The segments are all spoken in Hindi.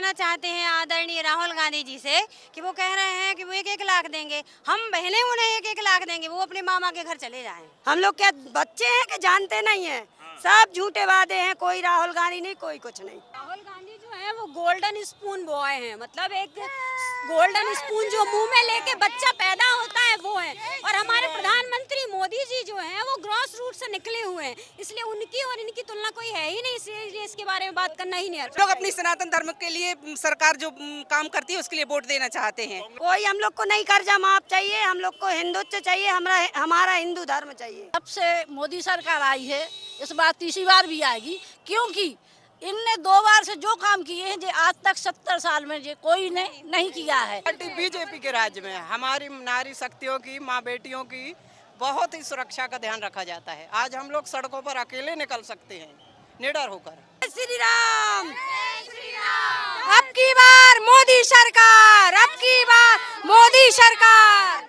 कहना चाहते हैं आदरणीय राहुल गांधी जी से कि वो कह रहे हैं कि वो 1-1 लाख देंगे, हम बहनें उन्हें 1-1 लाख देंगे, वो अपने मामा के घर चले जाएं। हम लोग क्या बच्चे हैं कि जानते नहीं हैं? सब झूठे वादे हैं, कोई राहुल गांधी नहीं, कोई कुछ नहीं। राहुल गांधी जो है वो गोल्डन स्पून बॉय हैं, मतलब एक गोल्डन स्पून जो मुंह में लेके बच्चा पैदा होता है वो है। और हमारे प्रधानमंत्री मोदी जी जो हैं वो ग्रॉस रूट से निकले हुए हैं, इसलिए उनकी और इनकी तुलना कोई है ही नहीं, इसलिए इसके बारे में बात करना ही नहीं है। लोग अपनी सनातन धर्म के लिए सरकार जो काम करती है उसके लिए वोट देना चाहते हैं। कोई हम लोग को नहीं कर्जा माफ चाहिए, हम लोग को हिंदुत्व चाहिए, हमारा हिंदू धर्म चाहिए। जब से मोदी सरकार आई है, इस बार तीसरी बार भी आएगी, क्योंकि इनने 2 बार से जो काम किए हैं जो आज तक 70 साल में जो कोई ने नहीं किया है। पार्टी बीजेपी के राज्य में हमारी नारी शक्तियों की, माँ बेटियों की बहुत ही सुरक्षा का ध्यान रखा जाता है। आज हम लोग सड़कों पर अकेले निकल सकते हैं निडर होकर। श्री राम, अब की बार मोदी सरकार, अब की बार मोदी सरकार।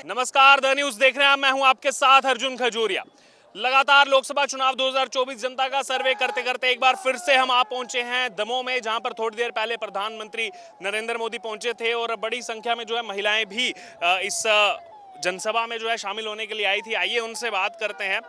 नमस्कार, द न्यूज देख रहे हैं, मैं हूं आपके साथ अर्जुन खजूरिया। लगातार लोकसभा चुनाव 2024 जनता का सर्वे करते करते एक बार फिर से हम आ पहुंचे हैं दमोह में, जहां पर थोड़ी देर पहले प्रधानमंत्री नरेंद्र मोदी पहुंचे थे और बड़ी संख्या में जो है महिलाएं भी इस जनसभा में जो है शामिल होने के लिए आई थी। आइए उनसे बात करते हैं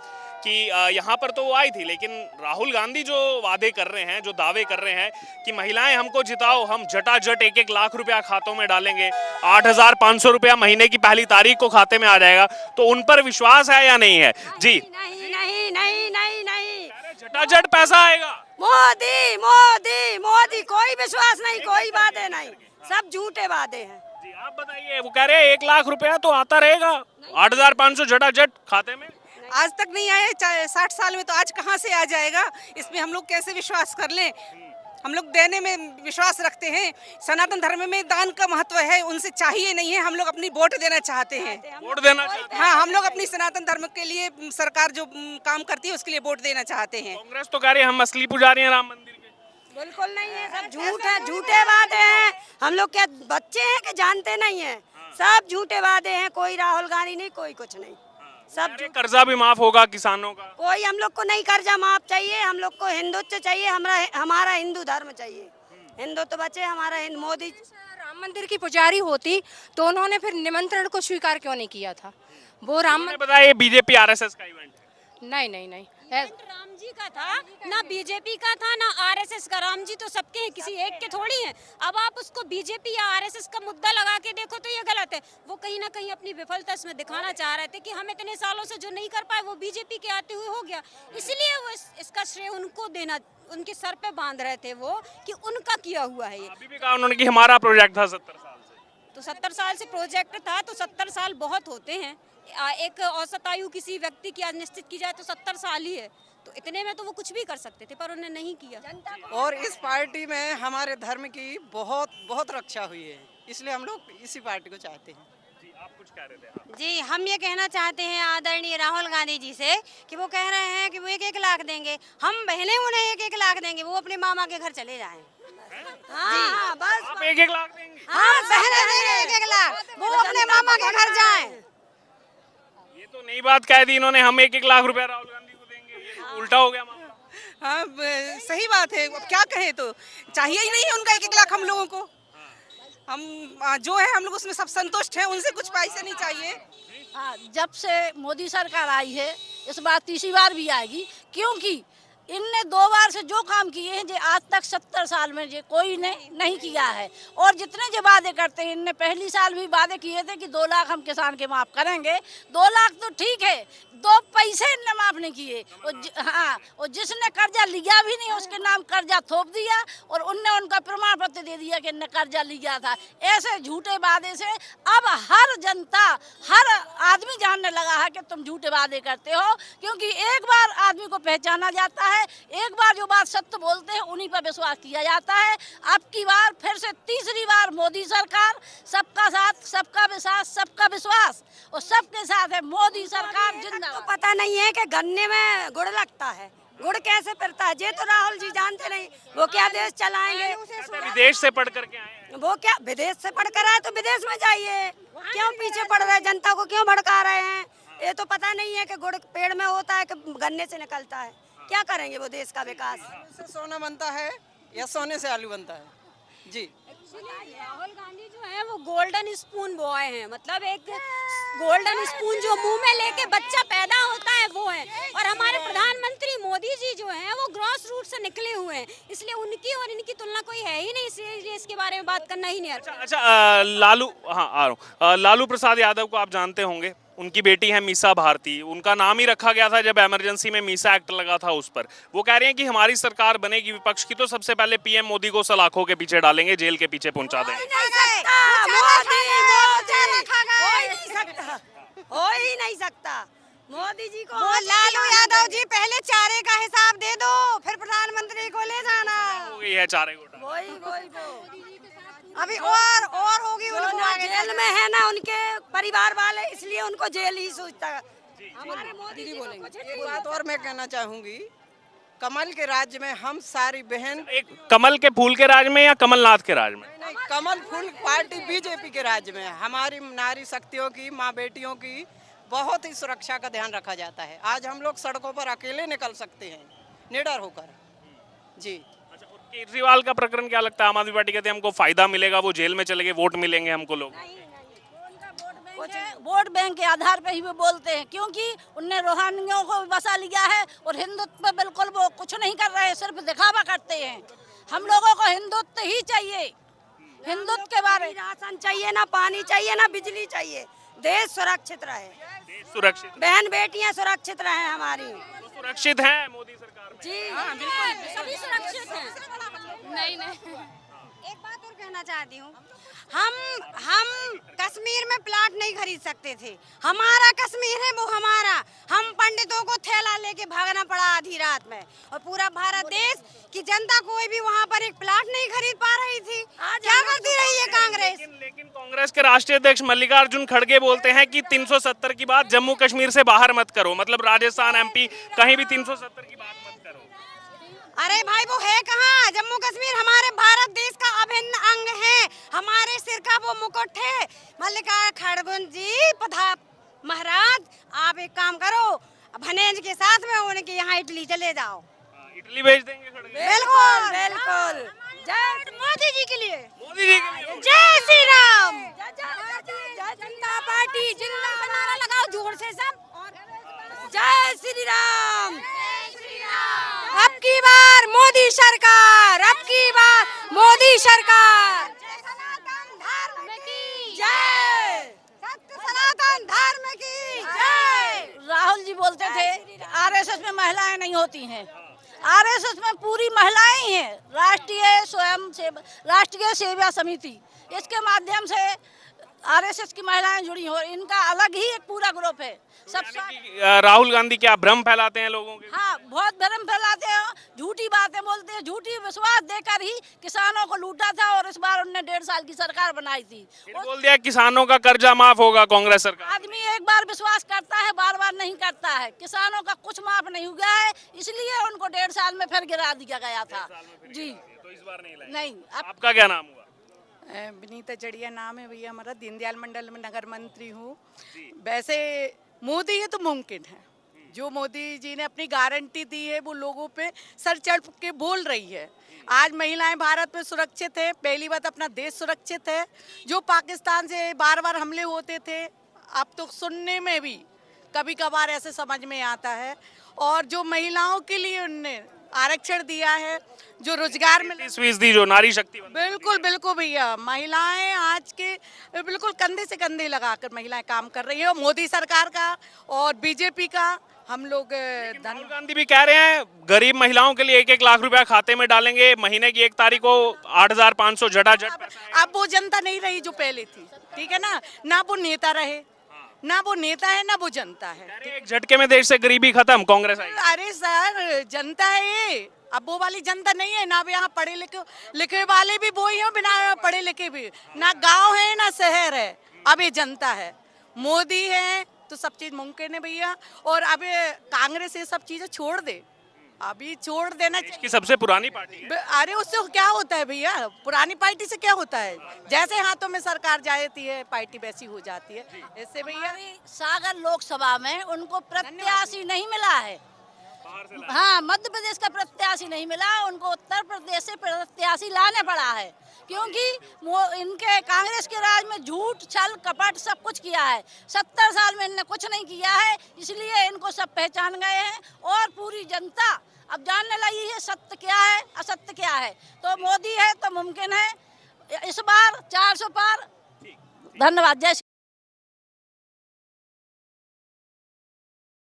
कि यहाँ पर तो वो आई थी, लेकिन राहुल गांधी जो वादे कर रहे हैं, जो दावे कर रहे हैं कि महिलाएं हमको जिताओ, हम जटाजट 1-1 लाख रुपया खातों में डालेंगे, 8,500 रुपया महीने की पहली तारीख को खाते में आ जाएगा, तो उन पर विश्वास है या नहीं है? जी नहीं नहीं नहीं नहीं नहीं, जटाजट पैसा आएगा। मोदी मोदी मोदी, कोई विश्वास नहीं, कोई वादे नहीं, सब झूठे वादे हैं। जी आप बताइए, वो कह रहे हैं 1 लाख रुपया तो आता रहेगा, 8,500 जटाजट खाते में। आज तक नहीं आया, 60 साल में तो आज कहाँ से आ जाएगा? इसमें हम लोग कैसे विश्वास कर लें? हम लोग देने में विश्वास रखते हैं, सनातन धर्म में दान का महत्व है, उनसे चाहिए नहीं है, हम लोग अपनी वोट देना चाहते हैं। वोट देना चाहते हैं? हाँ, हम लोग अपनी सनातन धर्म के लिए सरकार जो काम करती है उसके लिए वोट देना चाहते हैं। कांग्रेस तो कह रही है हम असली पुजारी हैं राम मंदिर के। बिल्कुल नहीं है, सब झूठ है, झूठे वादे हैं। हम लोग क्या बच्चे हैं कि जानते नहीं हैं? सब झूठे वादे हैं, कोई राहुल गांधी नहीं, कोई कुछ नहीं, सब कर्जा भी माफ होगा किसानों का। कोई हम लोग को नहीं कर्जा माफ चाहिए, हम लोग को हिंदुत्व चाहिए, हमारा हिंदू धर्म चाहिए। हिंदुत्व बचे, हमारा मोदी। राम मंदिर की पुजारी होती तो उन्होंने फिर निमंत्रण को स्वीकार क्यों नहीं किया था? वो राम बताया ये बीजेपी आरएसएस का इवेंट है। नहीं राम जी का था ना, बीजेपी का था ना आरएसएस का। राम जी तो सबके हैं, किसी एक के थोड़ी हैं। अब आप उसको बीजेपी या आरएसएस का मुद्दा लगा के देखो तो ये गलत है। वो कहीं ना कहीं अपनी विफलता इसमें दिखाना चाह रहे थे कि हम इतने सालों से जो नहीं कर पाए वो बीजेपी के आते हुए हो गया, इसलिए वो इसका श्रेय उनको देना, उनके सर पे बांध रहे थे वो कि उनका किया हुआ है ये। अभी भी कहा उन्होंने कि हमारा प्रोजेक्ट था 70 साल से। तो 70 साल से प्रोजेक्ट था तो 70 साल बहुत होते हैं। एक औसत आयु किसी व्यक्ति की आज निश्चित की जाए तो 70 साल ही है, तो इतने में तो वो कुछ भी कर सकते थे, पर उन्होंने नहीं किया। और इस पार्टी में हमारे धर्म की बहुत बहुत रक्षा हुई है, इसलिए हम लोग इसी पार्टी को चाहते हैं। जी आप कुछ कह रहे थे? हाँ। जी हम ये कहना चाहते हैं आदरणीय राहुल गांधी जी से कि वो कह रहे हैं कि वो 1-1 लाख देंगे, हम बहनें उन्हें 1-1 लाख देंगे, वो अपने मामा के घर चले जाएं। हाँ बस, आप 1-1 लाख देंगे? हाँ बहनें देंगे 1-1 लाख, वो अपने मामा के घर जाएं। ये तो नई बात कह दी इन्होंने, हम 1-1 लाख रुपया राहुल गांधी को देंगे, ये उल्टा हो गया मामला। हाँ, सही बात है। अब क्या कहें, तो चाहिए ही नहीं है उनका 1-1 लाख हम लोगों को। हम जो है हम लोग उसमें सब संतुष्ट हैं, उनसे कुछ पैसे नहीं चाहिए। हाँ, जब से मोदी सरकार आई है, इस बार तीसरी बार भी आएगी, क्योंकि इनने 2 बार से जो काम किए हैं जो आज तक 70 साल में जो कोई ने नहीं किया है। और जितने जो वादे करते हैं, इनने पहली साल भी वादे किए थे कि 2 लाख हम किसान के माफ करेंगे। 2 लाख तो ठीक है, 2 पैसे इनने माफ नहीं किए। हाँ, और जिसने कर्जा लिया भी नहीं उसके नाम कर्जा थोप दिया और उनने उनका प्रमाण पत्र दे दिया कि इनने कर्जा लिया था। ऐसे झूठे वादे से अब हर जनता, हर आदमी जानने लगा है कि तुम झूठे वादे करते हो, क्योंकि एक बार आदमी को पहचाना जाता है, एक बार जो बात सत्य बोलते हैं उन्हीं पर विश्वास किया जाता है। अब की बार फिर से तीसरी बार मोदी सरकार, सबका साथ, सबका विश्वास, सबका विश्वास और सबके साथ है मोदी सरकार जिंदाबाद। तो पता नहीं है कि गन्ने में गुड़ लगता है, गुड़ कैसे फिरता है, ये तो राहुल जी जानते नहीं। वो क्या देश चलाएंगे? विदेश से पढ़ करके आए हैं। वो क्या विदेश से पढ़कर आए तो विदेश में जाइए, क्यों पीछे पड़ रहे हैं? जनता को क्यों भड़का रहे हैं? ये तो पता नहीं है कि गुड़ पेड़ में होता है कि गन्ने से निकलता है, क्या करेंगे वो देश का विकास? आलू से सोना बनता है या सोने से आलू बनता है? जी राहुल गांधी जो है वो गोल्डन स्पून बॉय हैं, मतलब एक गोल्डन स्पून जो मुंह में लेके बच्चा पैदा होता है वो है। और हमारे प्रधानमंत्री मोदी जी जो हैं वो ग्रॉस रूट से निकले हुए हैं, इसलिए उनकी और इनकी तुलना कोई है ही नहीं, इसलिए इसके बारे में बात करना ही नहीं आता। अच्छा लालू, हाँ आ रहा हूँ। लालू प्रसाद यादव को आप जानते होंगे, उनकी बेटी है मीसा भारती। उनका नाम ही रखा गया था जब इमरजेंसी में मीसा एक्ट लगा था उस पर। वो कह रहे हैं कि हमारी सरकार बनेगी विपक्ष की तो सबसे पहले पीएम मोदी को सलाखों के पीछे डालेंगे, जेल के पीछे पहुंचा देंगे। हो ही नहीं सकता। मोदी जी को लालू यादव जी पहले चारे का हिसाब दे दो, फिर प्रधानमंत्री को ले जाना। हो गई है चारे घोटाला। वही अभी और होगी। उनको आगे जेल में है ना उनके परिवार वाले, इसलिए उनको जेल ही सोचता है। हमारे मोदी जी बोलेंगे। एक बात और मैं कहना चाहूंगी, कमल के राज्य में हम सारी बहन, एक कमल के फूल के राज में या कमलनाथ के राज में? नहीं, कमल फूल पार्टी बीजेपी के राज्य में हमारी नारी शक्तियों की, माँ बेटियों की बहुत ही सुरक्षा का ध्यान रखा जाता है। आज हम लोग सड़कों पर अकेले निकल सकते हैं निडर होकर। जी अच्छा, और केजरीवाल का प्रकरण क्या लगता है? आम आदमी पार्टी कहते हैं हमको फायदा मिलेगा, वो जेल में चले गए, वोट मिलेंगे हमको लोग। वोट बैंक के आधार पे ही वो बोलते हैं, क्योंकि उनने रोहानियों को बसा लिया है और हिंदुत्व पे बिल्कुल वो कुछ नहीं कर रहे हैं, सिर्फ दिखावा करते हैं। हम लोगों को हिंदुत्व ही चाहिए, हिंदुत्व के बारे में। राशन चाहिए ना, पानी चाहिए ना, बिजली चाहिए, देश सुरक्षित रहे, सुरक्षित, बहन बेटियां सुरक्षित रहे हमारी। तो सुरक्षित है मोदी सरकार में। जी हाँ, बिल्कुल सभी सुरक्षित हैं। नहीं एक बात और कहना चाहती हूँ, हम कश्मीर में प्लाट नहीं खरीद सकते थे। हमारा कश्मीर है वो हमारा। हम पंडितों को थैला लेके भागना पड़ा आधी रात में, और पूरा भारत देश की जनता कोई भी वहाँ पर एक प्लाट नहीं खरीद पा रही थी। क्या करती रही है कांग्रेस? लेकिन कांग्रेस के राष्ट्रीय अध्यक्ष मल्लिकार्जुन खड़गे बोलते हैं कि 370 की बात जम्मू कश्मीर से बाहर मत करो, मतलब राजस्थान, एमपी, कहीं भी 370 की बात मत करो। अरे भाई वो है कहाँ? जम्मू कश्मीर हमारे भारत देश का अभिन्न अंग है, हमारे सिर का वो मुकुट है। मल्लिकार्जुन खड़गे जी महाराज, आप एक काम करो, भनेज के साथ में उनके यहाँ इटली चले जाओ। इटली भेज देंगे खड़गे। बिल्कुल बिल्कुल। जय मोदी जी के लिए, मोदी जी के लिए। जय श्री राम, जनता पार्टी जिंदाबाद, नारा लगाओ जोर से सब। जय श्री राम। अब की बार मोदी सरकार, अब की बार मोदी सरकार। सनातन धर्म की जय, सत्य सनातन धर्म की जय। राहुल जी बोलते थे आरएसएस में महिलाएं नहीं होती हैं, आरएसएस में पूरी महिलाएं ही हैं। राष्ट्रीय सेवा समिति, इसके माध्यम से आरएसएस की महिलाएं जुड़ी हो, इनका अलग ही एक पूरा ग्रुप है। सब राहुल गांधी क्या भ्रम फैलाते हैं लोगों के? हाँ, बहुत भ्रम फैलाते हैं, झूठी बातें बोलते हैं, झूठी विश्वास देकर ही किसानों को लूटा था, और इस बार उन्होंने 1.5 साल की सरकार बनाई थी। बोल दिया किसानों का कर्जा माफ होगा कांग्रेस सरकार। आदमी एक बार विश्वास करता है, बार बार नहीं करता है। किसानों का कुछ माफ नहीं हुआ है, इसलिए उनको 1.5 साल में फिर गिरा दिया गया था। जी तो इस बार नहीं लाए। नहीं। आपका क्या नाम हुआ? विनीता जड़िया नाम है भैया हमारा, दीनदयाल मंडल में नगर मंत्री हूँ। वैसे मोदी ये तो मुमकिन है, जो मोदी जी ने अपनी गारंटी दी है वो लोगों पे सर चढ़ के बोल रही है। आज महिलाएं भारत में सुरक्षित है, पहली बात अपना देश सुरक्षित है। जो पाकिस्तान से बार बार हमले होते थे, अब तो सुनने में भी कभी कभार ऐसे समझ में आता है। और जो महिलाओं के लिए उनने आरक्षण दिया है, जो रोजगार में 30% जो नारी शक्ति बिल्कुल बिल्कुल भैया, महिलाएं आज के बिल्कुल कंधे से कंधे लगाकर महिलाएं काम कर रही है। मोदी सरकार का और बीजेपी का हम लोग राहुल गांधी भी कह रहे हैं गरीब महिलाओं के लिए 1-1 लाख रुपया खाते में डालेंगे, महीने की 1 तारीख को 8,500 झटाझट। अब वो जनता नहीं रही जो पहले थी, ठीक है ना वो नेता रहे, ना वो नेता है ना वो जनता है। एक झटके में देश से गरीबी खत्म, कांग्रेस आई। अरे सर, जनता है ये, अब वो वाली जनता नहीं है ना। यहाँ पढ़े लिखे वाले भी वो ही हैं, बिना पढ़े लिखे भी ना, गांव है ना शहर है। अब ये जनता है, मोदी है तो सब चीज मुमकिन है भैया। और अब कांग्रेस ये सब चीजें छोड़ दे, अभी छोड़ देना चाहिए। की सबसे पुरानी पार्टी है। अरे उससे क्या होता है भैया, पुरानी पार्टी से क्या होता है? जैसे हाथों में सरकार जाती है पार्टी वैसी हो जाती है। इससे भैया सागर लोकसभा में उनको प्रत्याशी नहीं मिला है, बाहर से लाए। हाँ, मध्य प्रदेश का प्रत्याशी नहीं मिला, उनको उत्तर प्रदेश से प्रत्याशी लाने पड़ा है, क्योंकि वो इनके कांग्रेस के राज में झूठ छल कपट सब कुछ किया है। 70 साल में इनने कुछ नहीं किया है, इसलिए इनको सब पहचान गए हैं और पूरी जनता अब जानने लगी है सत्य क्या है असत्य क्या है। तो मोदी है तो मुमकिन है इस बार 400 पार। धन्यवाद। जय श्री